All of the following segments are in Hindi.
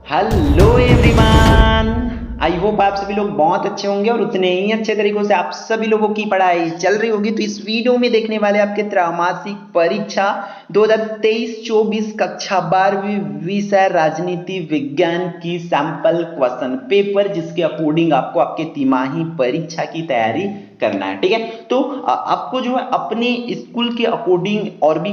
Hello everyone. आई होप आप सभी लोग बहुत अच्छे होंगे और उतने ही अच्छे तरीकों से आप सभी लोगों की पढ़ाई चल रही होगी। तो इस वीडियो में देखने वाले आपके त्रैमासिक परीक्षा 2023-24 कक्षा 12वीं विषय राजनीति विज्ञान की सैंपल क्वेश्चन पेपर, जिसके अकॉर्डिंग आपको आपके तिमाही परीक्षा की तैयारी करना है। ठीक है, तो आपको जो है अपने स्कूल के अकॉर्डिंग और भी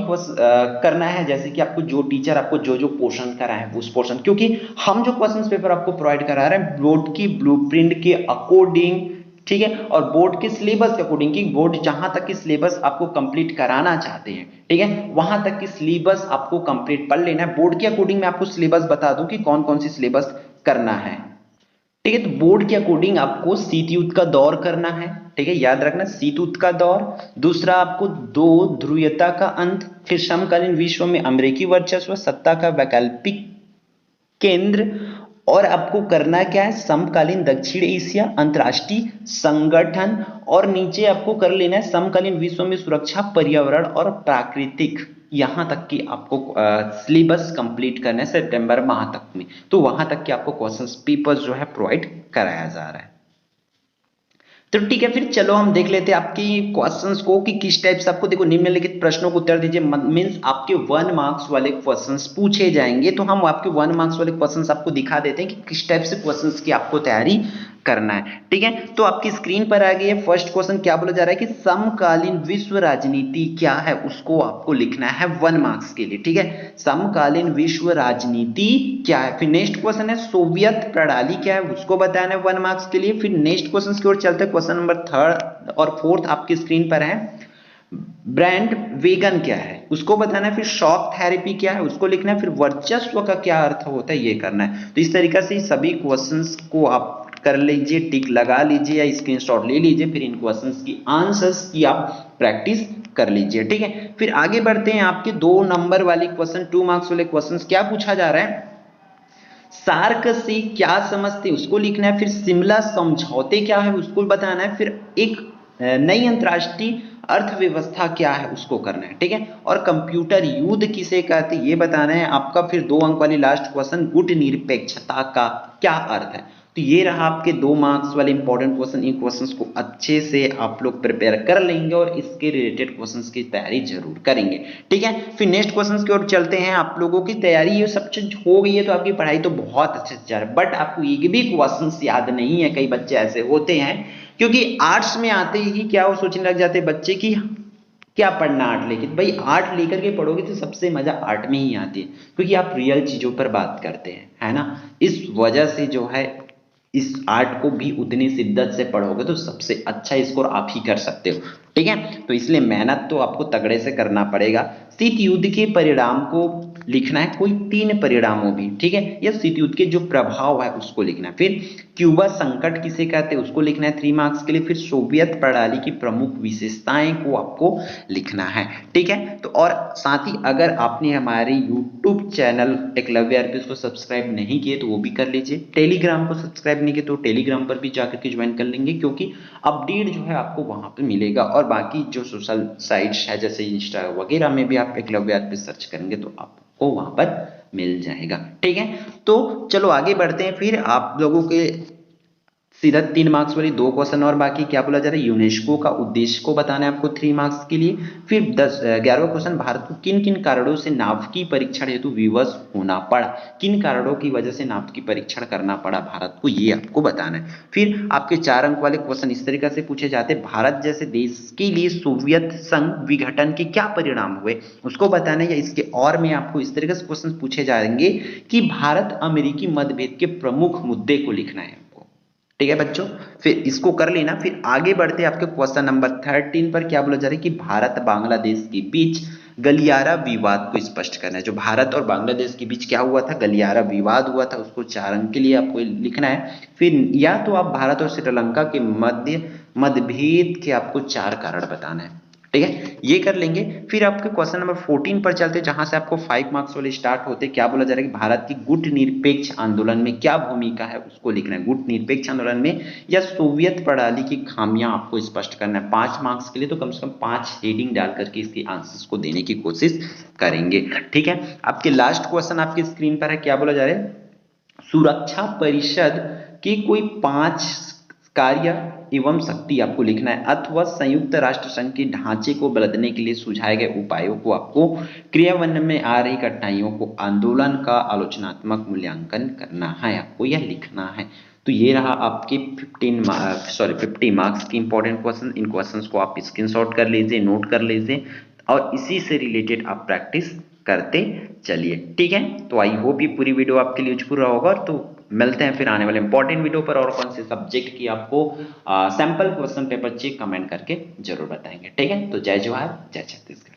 करना है, जैसे कि आपको जो टीचर आपको जो जो पोर्शन कराए हैं उस पोर्शन, क्योंकि हम जो क्वेश्चन पेपर आपको प्रोवाइड करा रहे हैं बोर्ड की ब्लूप्रिंट के अकॉर्डिंग, ठीक है, और बोर्ड के सिलेबस के अकॉर्डिंग, कि बोर्ड जहां तक की सिलेबस आपको कंप्लीट कराना चाहते हैं, ठीक है, वहां तक की सिलेबस आपको कंप्लीट पढ़ लेना है। बोर्ड के अकॉर्डिंग मैं आपको सिलेबस बता दूं कि कौन कौन सी सिलेबस करना है। ठीक है, तो बोर्ड के अकॉर्डिंग आपको शीत युद्ध का दौर करना है। ठीक है, याद रखना शीत युद्ध का दौर। दूसरा, आपको दो ध्रुवीयता का अंत, फिर समकालीन विश्व में अमेरिकी वर्चस्व, सत्ता का वैकल्पिक केंद्र, और आपको करना क्या है, समकालीन दक्षिण एशिया, अंतरराष्ट्रीय संगठन, और नीचे आपको कर लेना है समकालीन विश्व में सुरक्षा, पर्यावरण और प्राकृतिक। यहां तक कि आपको सिलेबस कंप्लीट करना है सितंबर माह तक में। तो वहां तक कि आपको क्वेश्चंस पेपर्स जो है प्रोवाइड कराया जा रहा है। तो ठीक है, फिर चलो हम देख लेते हैं आपकी क्वेश्चंस को कि किस टाइप से आपको, देखो, निम्नलिखित प्रश्नों को उत्तर दीजिए। मींस आपके 1 मार्क्स वाले क्वेश्चंस पूछे जाएंगे, तो हम आपके 1 मार्क्स वाले क्वेश्चंस आपको दिखा देते हैं कि किस टाइप से क्वेश्चंस की आपको तैयारी करना है। ठीक है, तो आपकी स्क्रीन पर आ गई है फर्स्ट क्वेश्चन। क्या बोला जा रहा है कि समकालीन विश्व राजनीति क्या है, उसको आपको लिखना है 1 मार्क्स के लिए। ठीक है, समकालीन विश्व राजनीति क्या है। फिर नेक्स्ट क्वेश्चन है सोवियत प्रणाली क्या है, उसको बताना है 1 मार्क्स के लिए। फिर नेक्स्ट क्वेश्चन की ओर चलते हैं, क्वेश्चन नंबर 3 और 4 आपकी स्क्रीन पर है। ब्रांड वेगन क्या है, उसको बताना है। फिर शॉक थेरेपी क्या है, उसको लिखना है। फिर वर्चस्व का क्या अर्थ होता है, ये करना है। तो इस तरीके से सभी क्वेश्चंस को आप कर लीजिए, टिक लगा लीजिए या स्क्रीनशॉट ले लीजिए। फिर इन क्वेश्चंस की आंसर्स की आप प्रैक्टिस कर लीजिए। ठीक है, फिर आगे बढ़ते हैं। आपके 2 नंबर वाले क्वेश्चन, 2 मार्क्स वाले क्वेश्चंस, क्या पूछा जा रहा है, सार्क से क्या समझते हैं, उसको लिखना है। फिर शिमला समझौते क्या है, उसको बताना है। फिर एक नई अंतरराष्ट्रीय अर्थव्यवस्था क्या है, उसको करना है। ठीक है, और कंप्यूटर युद्ध किसे कहते हैं, ये बताना है आपका। फिर 2 अंक वाली लास्ट क्वेश्चन, गुट निरपेक्षता का क्या अर्थ है। तो ये रहा आपके 2 मार्क्स वाले इंपॉर्टेंट क्वेश्चन। इन क्वेश्चंस को अच्छे से आप लोग प्रिपेयर कर लेंगे और इसके रिलेटेड क्वेश्चंस की तैयारी जरूर करेंगे। ठीक है, फिर नेक्स्ट क्वेश्चंस की ओर चलते हैं। आप लोगों की तैयारी ये सब चीज हो गई है, तो आपकी पढ़ाई तो बहुत अच्छे से जा रही है, बट आपको एक भी क्वेश्चंस याद नहीं है। कई बच्चे ऐसे होते हैं, क्योंकि आर्ट्स में आते ही क्या वो सोचने लग जाते हैं बच्चे की क्या पढ़ना आर्ट लेके। भाई आर्ट लेकर के पढ़ोगे तो सबसे मजा आर्ट में ही आती है, क्योंकि आप रियल चीजों पर बात करते हैं, है ना। इस वजह से जो है इस आर्ट को भी उतनी शिद्दत से पढ़ोगे तो सबसे अच्छा स्कोर आप ही कर सकते हो। ठीक है, तो इसलिए मेहनत तो आपको तगड़े से करना पड़ेगा। शीत युद्ध के परिणाम को लिखना है, कोई 3 परिणामों भी। ठीक है, या शीत युद्ध के जो प्रभाव है उसको लिखना है। फिर क्यूबा संकट किसे कहते हैं, उसको लिखना है 3 मार्क्स के लिए। फिर सोवियत प्रणाली की प्रमुख विशेषताएं को आपको लिखना है। ठीक है, तो और साथ ही अगर आपने हमारे यूट्यूब चैनल एकलव्य आरपीएस को सब्सक्राइब नहीं किए तो वो भी कर लीजिए। टेलीग्राम को सब्सक्राइब नहीं किए तो टेलीग्राम पर भी जाकर के ज्वाइन कर लेंगे, क्योंकि अपडेट जो है आपको वहां पे मिलेगा। और बाकी जो सोशल साइट्स है जैसे इंस्टा वगैरह में भी आप एकलव्य आरपीएस सर्च करेंगे तो आपको वहां पर मिल जाएगा। ठीक है, तो चलो आगे बढ़ते हैं। फिर आप लोगों के सीधा 3 मार्क्स वाली 2 क्वेश्चन और बाकी। क्या बोला जा रहा है, यूनेस्को का उद्देश्य को बताना है आपको 3 मार्क्स के लिए। फिर 11वां क्वेश्चन, भारत को किन किन कारणों से नाभिकीय परीक्षण हेतु विवश होना पड़ा, किन कारणों की वजह से नाभिकीय परीक्षण करना पड़ा भारत को, ये आपको बताना है। फिर आपके 4 अंक वाले क्वेश्चन इस तरीके से पूछे जाते हैं, भारत जैसे देश के लिए सोवियत संघ विघटन के क्या परिणाम हुए, उसको बताना है। या इसके और में आपको इस तरीके से क्वेश्चन पूछे जाएंगे कि भारत अमेरिकी मतभेद के प्रमुख मुद्दे को लिखना है। ठीक है बच्चों, फिर इसको कर लेना। फिर आगे बढ़ते आपके क्वेश्चन नंबर 13 पर। क्या बोला जा रहा है कि भारत बांग्लादेश के बीच गलियारा विवाद को स्पष्ट करना है। जो भारत और बांग्लादेश के बीच क्या हुआ था, गलियारा विवाद हुआ था, उसको 4 अंक के लिए आपको लिखना है। फिर या तो आप भारत और श्रीलंका के मध्य मतभेद के आपको 4 कारण बताना है। ठीक है, ये कर लेंगे। फिर आपके क्वेश्चन नंबर 14 पर चलते हैं, जहां से आपको 5 मार्क्स वाले स्टार्ट होते हैं। क्या बोला जा रहा है कि भारत की गुट निरपेक्ष आंदोलन में क्या भूमिका है, उसको लिखना है। गुट निरपेक्ष आंदोलन में या सोवियत प्रणाली की खामियां आपको स्पष्ट करना है। 5 मार्क्स के लिए तो कम से कम 5 हेडिंग डाल करके इसके आंसर्स को देने की कोशिश करेंगे। ठीक है, आपके लास्ट क्वेश्चन आपकी स्क्रीन पर है। क्या बोला जा रहा है, सुरक्षा परिषद के कोई 5 कार्य एवं शक्ति आपको लिखना है, अथवा संयुक्त राष्ट्र संघ के ढांचे को बदलने के लिए सुझाए गए उपायों को आपको, क्रियान्वयन में आ रही कठिनाइयों को, आंदोलन का आलोचनात्मक मूल्यांकन करना है, आपको यह लिखना है। तो ये रहा आपके 50 मार्क्स की इंपॉर्टेंट क्वेश्चन। इन क्वेश्चंस को आप स्क्रीनशॉट कर लीजिए, नोट कर लीजिए और इसी से रिलेटेड आप प्रैक्टिस करते चलिए, ठीक है। तो आई होप ये पूरी वीडियो आपके लिए यूजफुल रहा होगा। तो मिलते हैं फिर आने वाले इंपॉर्टेंट वीडियो पर, और कौन से सब्जेक्ट की आपको sample question paper check comment करके जरूर बताएंगे, ठीक है। तो जय जवाहर, जय छत्तीसगढ़।